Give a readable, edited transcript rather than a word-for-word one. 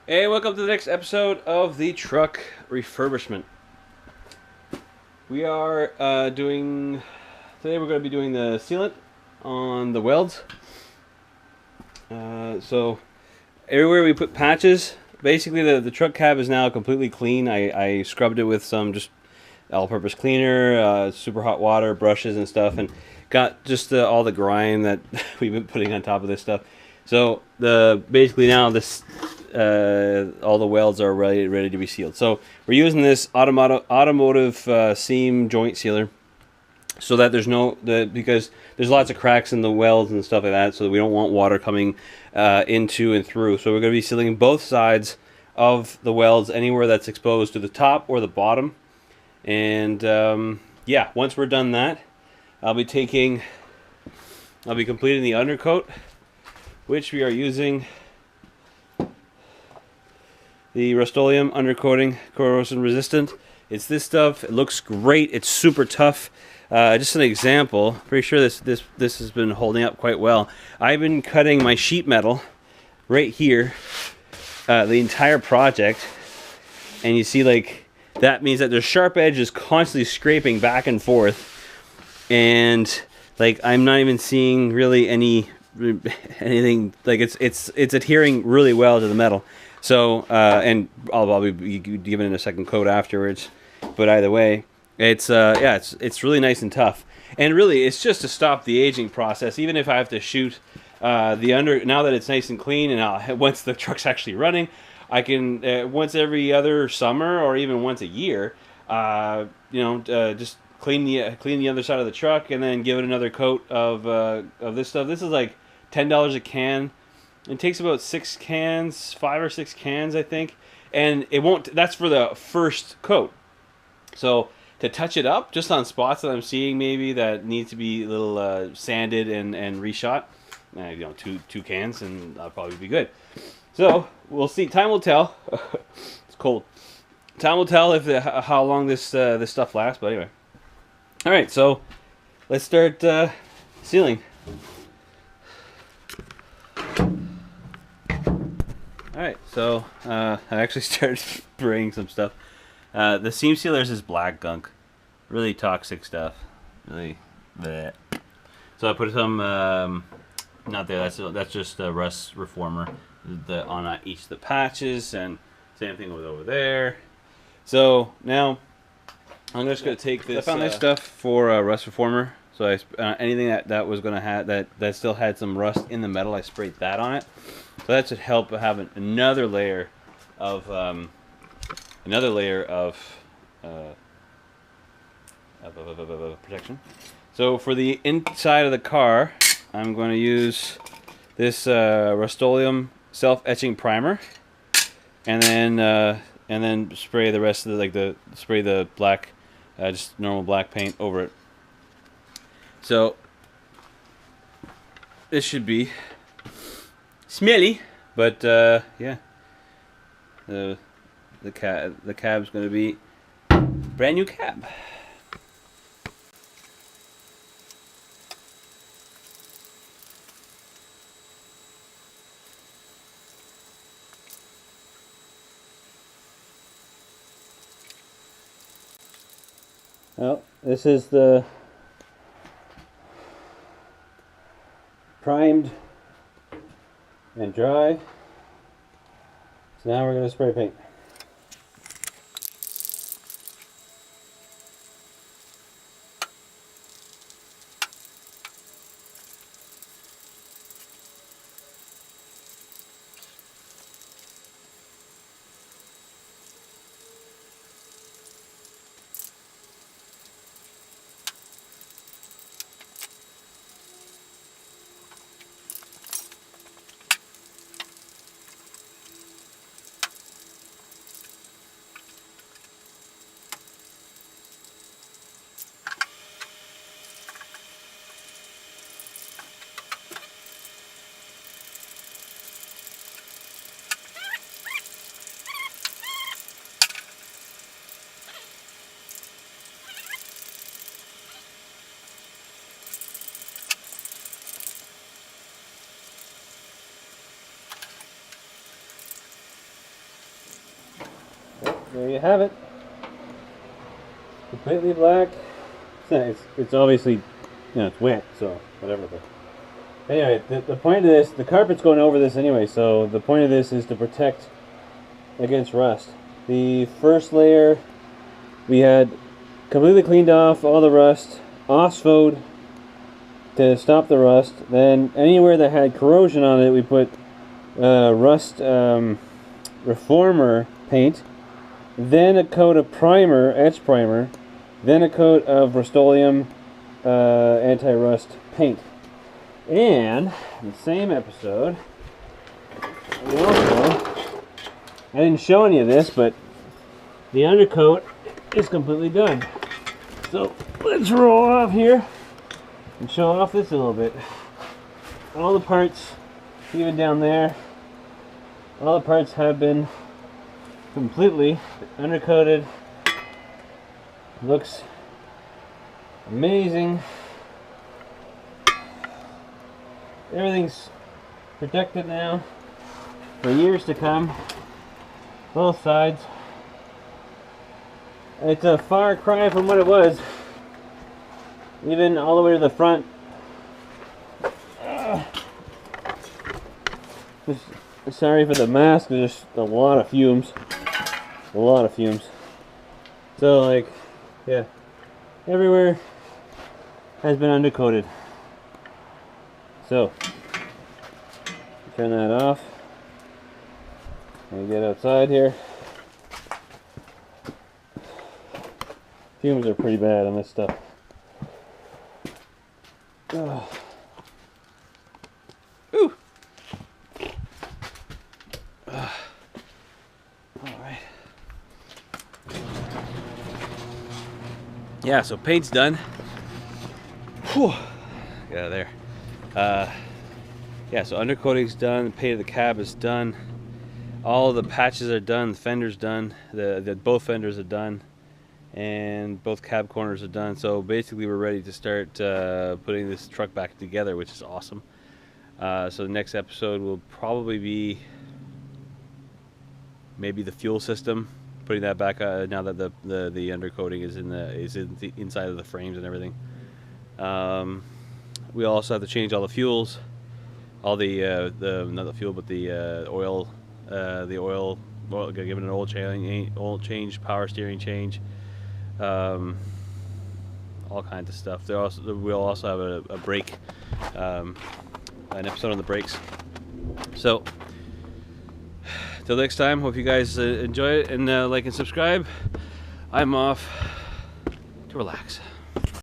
Hey, welcome to the next episode of the truck refurbishment. We are today we're going to be doing the sealant on the welds. So everywhere we put patches, basically the truck cab is now completely clean. I scrubbed it with some just all-purpose cleaner, super hot water, brushes and stuff, and got just all the grime that we've been putting on top of this stuff. So basically now this all the welds are ready to be sealed. So we're using this automotive seam joint sealer, so that because there's lots of cracks in the welds and stuff like that, so we don't want water coming into and through. So we're going to be sealing both sides of the welds, anywhere that's exposed to the top or the bottom. And yeah, once we're done that, I'll be completing the undercoat, which we are using the Rust-Oleum undercoating, corrosion resistant. It's this stuff. It looks great. It's super tough. Just an example. Pretty sure this has been holding up quite well. I've been cutting my sheet metal right here, the entire project, and you see that means that the sharp edge is constantly scraping back and forth, and I'm not even seeing really anything. It's adhering really well to the metal. So and I'll be giving it a second coat afterwards, but either way, it's really nice and tough. And really, it's just to stop the aging process. Even if I have to shoot now that it's nice and clean, and once the truck's actually running, I can once every other summer or even once a year, just clean the other side of the truck and then give it another coat of this stuff. This is like $10 a can. It takes about 5 or 6 cans, I think, and it won't. That's for the first coat. So to touch it up, just on spots that I'm seeing maybe that need to be a little sanded and reshot, two cans, and I'll probably be good. So we'll see. Time will tell. It's cold. Time will tell how long this stuff lasts. But anyway, all right. So let's start sealing. Alright, so I actually started spraying some stuff. The seam sealer is black gunk. Really toxic stuff. Really bleh. So I put some, not there, that's just a rust reformer on each of the patches, and same thing over there. So now I'm just going to take this. I found this stuff for rust reformer. So anything that was going to have that still had some rust in the metal, I sprayed that on it. So that should help have another layer of protection. So for the inside of the car, I'm going to use this Rustolium Self-Etching Primer, and then spray the rest of spray the black, just normal black paint over it. So this should be smelly, but yeah, the cab's going to be brand new cab. Well, this is the primed and dry. So now we're going to spray paint. there you have it. Completely black. It's obviously, you know, it's wet, so whatever. But anyway, the point of this, the carpet's going over this anyway, so the point of this is to protect against rust. The first layer we had completely cleaned off all the rust, Osphode to stop the rust. Then anywhere that had corrosion on it, we put rust reformer paint, then a coat of primer, Etch Primer, then a coat of Rustolium anti-rust paint. And in the same episode, we also, I didn't show any of this, but the undercoat is completely done. So let's roll off here and show off this a little bit. All the parts, even down there, all the parts have been completely undercoated. Looks amazing. Everything's protected now for years to come. Both sides. It's a far cry from what it was. Even all the way to the front. Sorry for the mask, there's just a lot of fumes. A lot of fumes. So, like, yeah. Everywhere has been undercoated. So, turn that off. And get outside here. Fumes are pretty bad on this stuff. Oh. Ooh. Alright. Yeah, so paint's done. Whew. Get out of there. Yeah, so undercoating's done, the paint of the cab is done. All the patches are done, the fender's done, both fenders are done, and both cab corners are done. So basically we're ready to start putting this truck back together, which is awesome. So the next episode will probably be maybe the fuel system, putting that back now that the undercoating is in the inside of the frames and everything. We also have to change all the fuels, all the not the fuel, but the oil. Give it an oil change, power steering change, all kinds of stuff. We'll also have a brake, an episode on the brakes. So, till next time, hope you guys enjoy it, and like and subscribe. I'm off to relax.